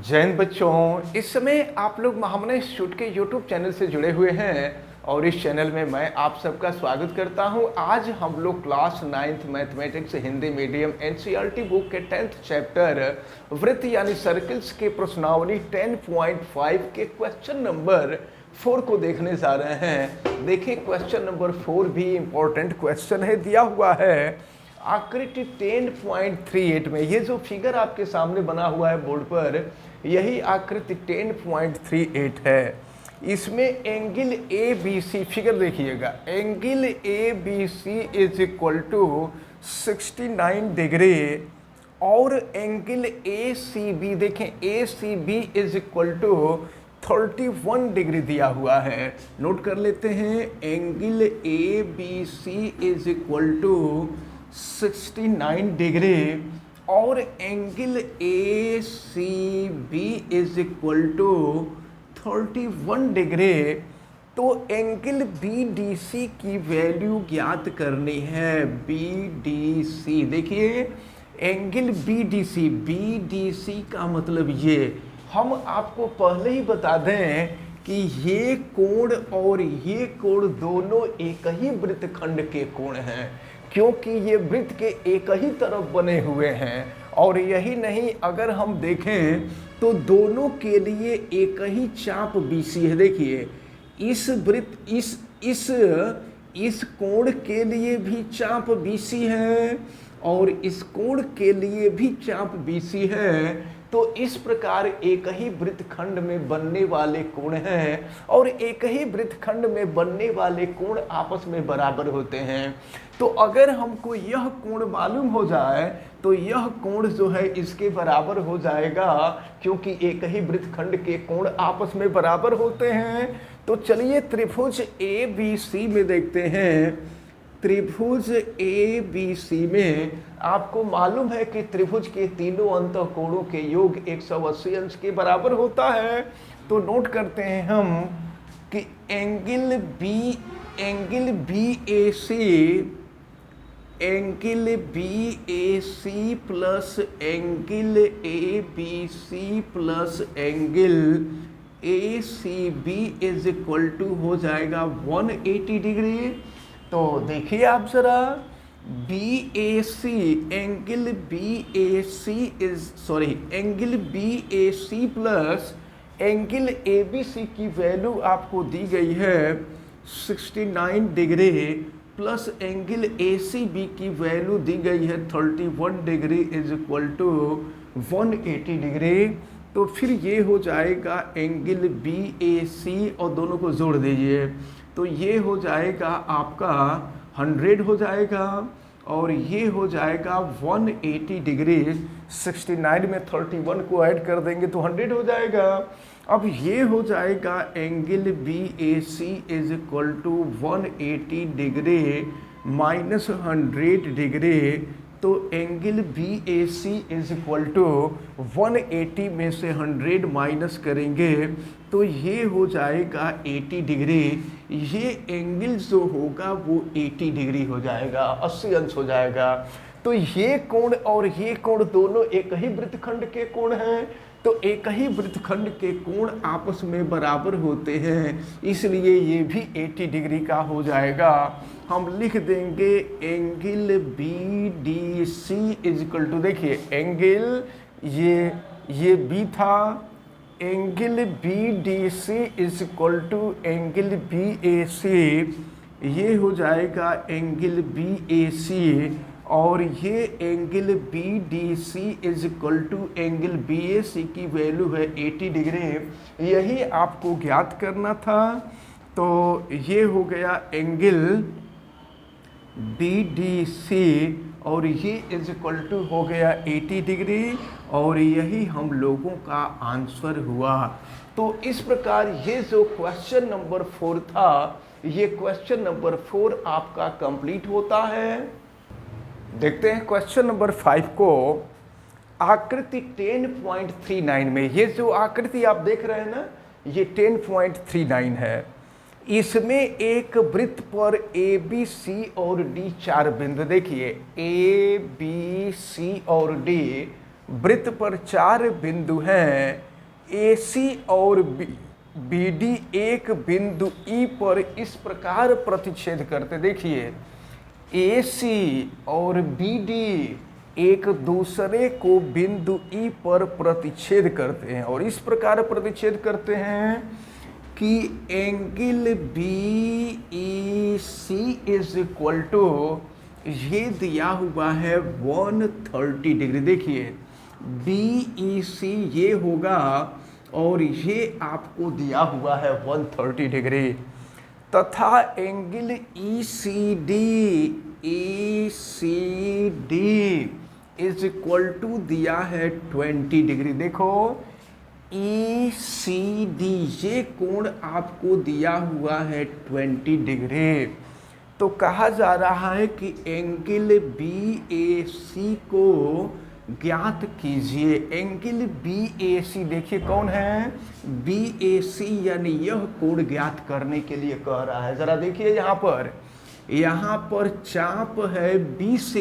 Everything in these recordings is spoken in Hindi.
जय हिंद बच्चों, इस समय आप लोग महामना इंस्टीट्यूट के यूट्यूब चैनल से जुड़े हुए हैं और इस चैनल में मैं आप सबका स्वागत करता हूं। आज हम लोग class 9th mathematics Hindi medium NCERT book के 10th चैप्टर वृत्त यानी सर्कल्स के प्रश्नावली 10.5 के क्वेश्चन नंबर 4 को देखने जा रहे हैं। देखिए, क्वेश्चन नंबर 4 भी इंपॉर्टेंट क्वेश्चन है। दिया हुआ है आकृति 10.38 में, ये जो फिगर आपके सामने बना हुआ है बोर्ड पर, यही आकृति 10.38 है। इसमें angle A B C, figure देखिएगा, angle A B C is equal to 69 degree और एंगल ए सी बी, देखें A C B is equal to 31 degree दिया हुआ है। नोट कर लेते हैं, angle A B C is equal to 69 degree और angle A C B is equal to 31 degree. तो एंगल बी डी सी की वैल्यू ज्ञात करनी है। बी डी सी, देखिए एंगल बी डी सी का मतलब ये, हम आपको पहले ही बता दें कि ये कोण और ये कोण दोनों एक ही वृत्तखंड के कोण हैं, क्योंकि ये वृत्त के एक ही तरफ बने हुए हैं। और यही नहीं, अगर हम देखें तो दोनों के लिए एक ही चाप बीसी है। देखिए, इस वृत्त इस कोण के लिए भी चाप बीसी है और इस कोण के लिए भी चाप बीसी है। तो इस प्रकार एक ही वृत्तखंड में बनने वाले कोण हैं और एक ही वृत्तखंड में बनने वाले कोण आपस में बराबर होते हैं। तो अगर हमको यह कोण मालूम हो जाए तो यह कोण जो है इसके बराबर हो जाएगा, क्योंकि एक ही वृत्तखंड के कोण आपस में बराबर होते हैं। तो चलिए त्रिभुज ए बी सी में देखते हैं। त्रिभुज ए बी सी में आपको मालूम है कि त्रिभुज के तीनों अंतःकोणों के योग 180 अंश के बराबर होता है। तो नोट करते हैं हम कि angle B A C plus angle A B C plus angle A C B is equal to हो जाएगा 180 डिग्री। तो देखिए आप जरा, B A C, angle B A C plus angle A B C की वैल्यू आपको दी गई है 69 degree plus angle A C B की वैल्यू दी गई है 31 degree is equal to 180 degree. तो फिर ये हो जाएगा एंगल बी ए सी और दोनों को जोड़ दीजिए, तो ये हो जाएगा आपका 100 हो जाएगा और ये हो जाएगा 180 डिग्री। 69 में 31 को ऐड कर देंगे तो 100 हो जाएगा। अब ये हो जाएगा angle B A C is equal to 180 degree minus 100 degree. तो angle B A C is equal to 180 में से 100 माइनस करेंगे तो ये हो जाएगा 80 डिग्री। ये एंगल जो होगा वो 80 डिग्री हो जाएगा, 80 अंश हो जाएगा। तो ये कोण और ये कोण दोनों एक ही वृत्तखंड के कोण हैं। तो एक ही वृत्तखंड के कोण आपस में बराबर होते हैं, इसलिए ये भी 80 डिग्री का हो जाएगा। हम लिख देंगे angle B D C is equal to, देखिए एंगल ये बी था, angle B D C is equal to angle B A C, ये हो जाएगा एंगल बी ए सी और ये angle B D C is equal to angle B A C की वैल्यू है 80 डिग्री। यही आपको ज्ञात करना था। तो ये हो गया एंगल बी डी सी और ये इज इक्वल टू हो गया 80 डिग्री और यही हम लोगों का आंसर हुआ। तो इस प्रकार ये जो क्वेश्चन नंबर 4 था, ये क्वेश्चन नंबर 4 आपका कंप्लीट होता है। देखते हैं क्वेश्चन नंबर 5 को। आकृति 10.39 में, ये जो आकृति आप देख रहे हैं ना, ये 10.39 है। इसमें एक वृत्त पर ए बी सी और डी 4 बिंदु, देखिए ए बी सी और डी वृत्त पर 4 बिंदु हैं। AC और BD एक बिंदु E पर इस प्रकार प्रतिच्छेद करते, देखिए AC और BD एक दूसरे को बिंदु E पर प्रतिच्छेद करते हैं और इस प्रकार प्रतिच्छेद करते हैं कि angle BEC is equal to, ये दिया हुआ है 130 डिग्री। देखिए BEC ये होगा और ये आपको दिया हुआ है 130 डिग्री, तथा angle ECD is equal to दिया है 20 डिग्री। देखो ECD ये कोण आपको दिया हुआ है 20 डिग्री। तो कहा जा रहा है कि एंगल BAC को ज्ञात कीजिए। एंगल BAC देखिए कौन है, BAC यानी यह कोण ज्ञात करने के लिए कह रहा है। जरा देखिए यहाँ पर चाप है BC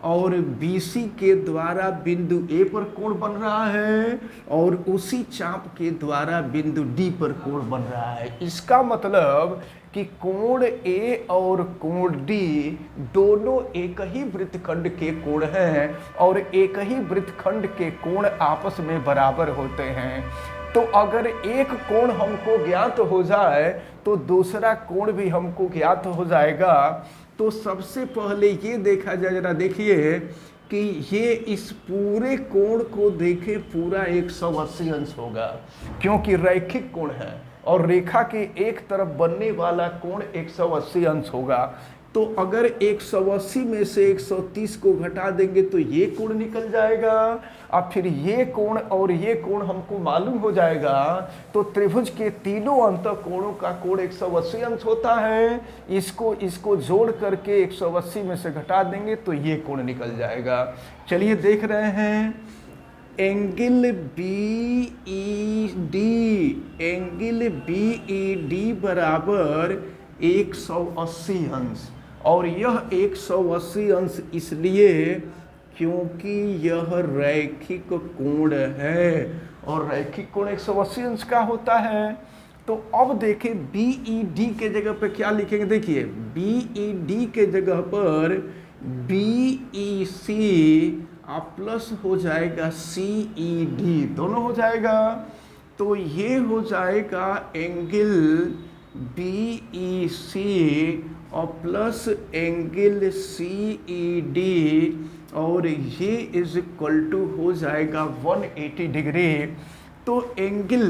और BC के द्वारा बिंदु A पर कोण बन रहा है और उसी चाप के द्वारा बिंदु D पर कोण बन रहा है। इसका मतलब कि कोण A और कोण D दोनों एक ही वृत्तखंड के कोण हैं और एक ही वृत्तखंड के कोण आपस में बराबर होते हैं। तो अगर एक कोण हमको ज्ञात हो जाए तो दूसरा कोण भी हमको ज्ञात हो जाएगा। तो सबसे पहले ये देखा जाए, जरा देखिए कि ये इस पूरे कोण को देखे, पूरा 180 अंश होगा क्योंकि रैखिक कोण है और रेखा के एक तरफ बनने वाला कोण 180 अंश होगा। तो अगर 180 में से 130 को घटा देंगे तो ये कोण निकल जाएगा। अब फिर ये कोण और ये कोण हमको मालूम हो जाएगा। तो त्रिभुज के तीनों अंत कोणों का कोण 180 अंश होता है। इसको जोड़ करके 180 में से घटा देंगे तो ये कोण निकल जाएगा। चलिए देख रहे हैं एंगल BED बराबर 180 अंश, और यह 180 अंश इसलिए क्योंकि यह रैखिक कोण है और रैखिक कोण 180 अंश का होता है। तो अब देखें BED के जगह पे क्या लिखेंगे, देखिए BED के जगह पर BEC प्लस हो जाएगा CED, दोनों हो जाएगा। तो ये हो जाएगा एंगल BEC और प्लस एंगल CED और ये इज इक्वल टू हो जाएगा 180 डिग्री। तो एंगल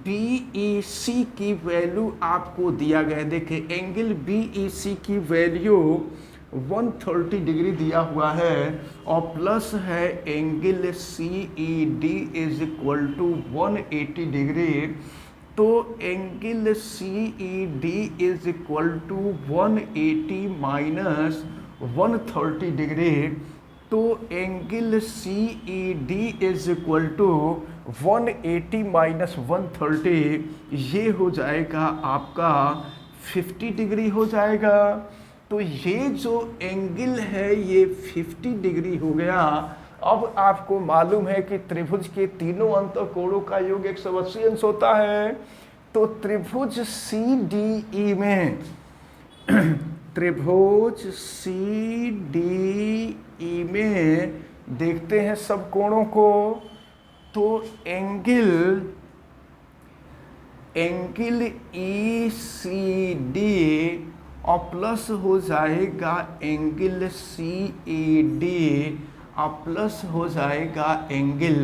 BEC की वैल्यू आपको दिया गया है। देखिए एंगल BEC की वैल्यू 130 डिग्री दिया हुआ है और प्लस है angle CED is equal to 180 degree. तो angle CED is equal to 180 minus 130 degree. तो angle CED is equal to 180 minus 130, ये हो जाएगा आपका 50 डिग्री हो जाएगा। तो ये जो एंगल है ये 50 डिग्री हो गया। अब आपको मालूम है कि त्रिभुज के तीनों अंत कोणों का योग 180 अंश होता है। तो त्रिभुज CDE में त्रिभुज CDE में देखते हैं सब कोणों को। तो एंगल ECD और प्लस हो जाएगा एंगल CED और प्लस हो जाएगा एंगल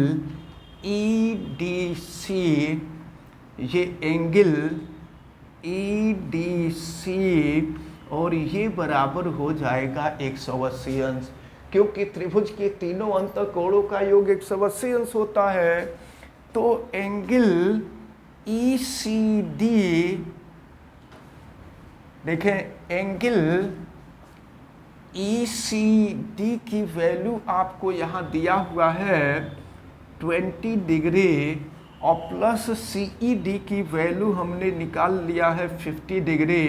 EDC। ये एंगल EDC और ये बराबर हो जाएगा 180 अंश, क्योंकि त्रिभुज के तीनों अंत कोणों का योग 180 अंश होता है। तो एंगल ECD, देखें एंगल ECD की वैल्यू आपको यहाँ दिया हुआ है 20 डिग्री और प्लस CED की वैल्यू हमने निकाल लिया है 50 degree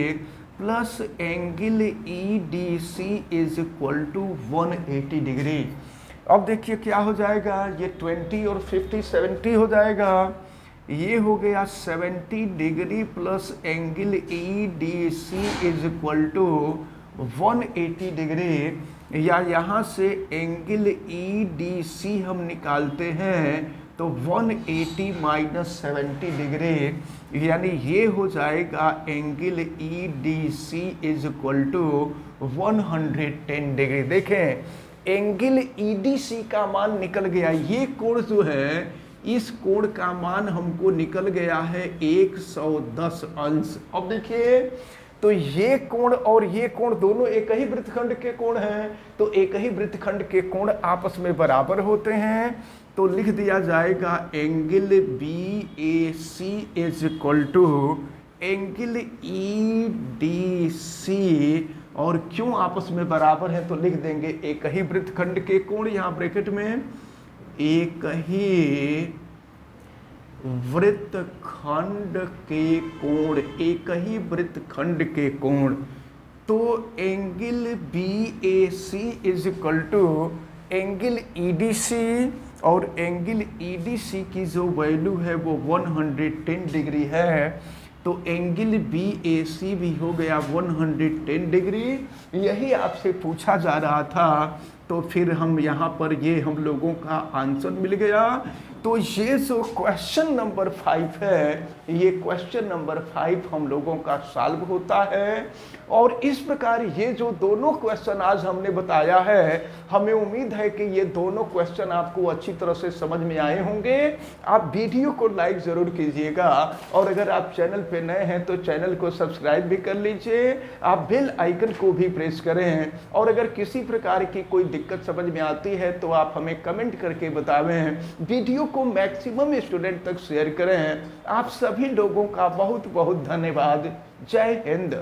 plus angle EDC is equal to 180 degree. अब देखिए क्या हो जाएगा, ये 20 और 50 70 हो जाएगा। ये हो गया 70 degree plus angle E D C is equal to 180 degree, या यहाँ से एंगल ई डी सी हम निकालते हैं तो 180 माइनस 70 डिग्री, यानी ये हो जाएगा angle E D C is equal to 110 degree. देखें एंगल ई डी सी का मान निकल गया, ये कोण जो है इस कोण का मान हमको निकल गया है 110 अंश। अब देखिए तो ये कोण और ये कोण दोनों एक ही वृत्तखंड के कोण हैं, तो एक ही वृत्तखंड के कोण आपस में बराबर होते हैं, तो लिख दिया जाएगा angle B A C is equal to angle E D C, और क्यों आपस में बराबर है तो लिख देंगे एक ही वृत्तखंड के कोण, यहाँ ब्रैकेट में एक ही वृत्तखंड के कोण, एक ही वृत्तखंड के कोण, तो angle B A C is equal to angle E D C, और एंगल ई डी सी की जो वैल्यू है वो 110 डिग्री है, तो एंगल बी ए सी भी हो गया 110 डिग्री। यही आपसे पूछा जा रहा था, तो फिर हम यहाँ पर ये हम लोगों का आंसर मिल गया। तो ये जो क्वेश्चन नंबर 5 है, ये क्वेश्चन नंबर 5 हम लोगों का सॉल्व होता है। और इस प्रकार ये जो दोनों क्वेश्चन आज हमने बताया है, हमें उम्मीद है कि ये दोनों क्वेश्चन आपको अच्छी तरह से समझ में आए होंगे। आप वीडियो को लाइक ज़रूर कीजिएगा, और अगर आप चैनल पे नए हैं तो चैनल को सब्सक्राइब भी कर लीजिए, आप बेल आइकन को भी प्रेस करें, और अगर किसी प्रकार की कोई दिक्कत समझ में आती है तो आप हमें कमेंट करके बतावें। वीडियो को मैक्सिमम स्टूडेंट तक शेयर करें। आप सभी लोगों का बहुत बहुत धन्यवाद। जय हिंद।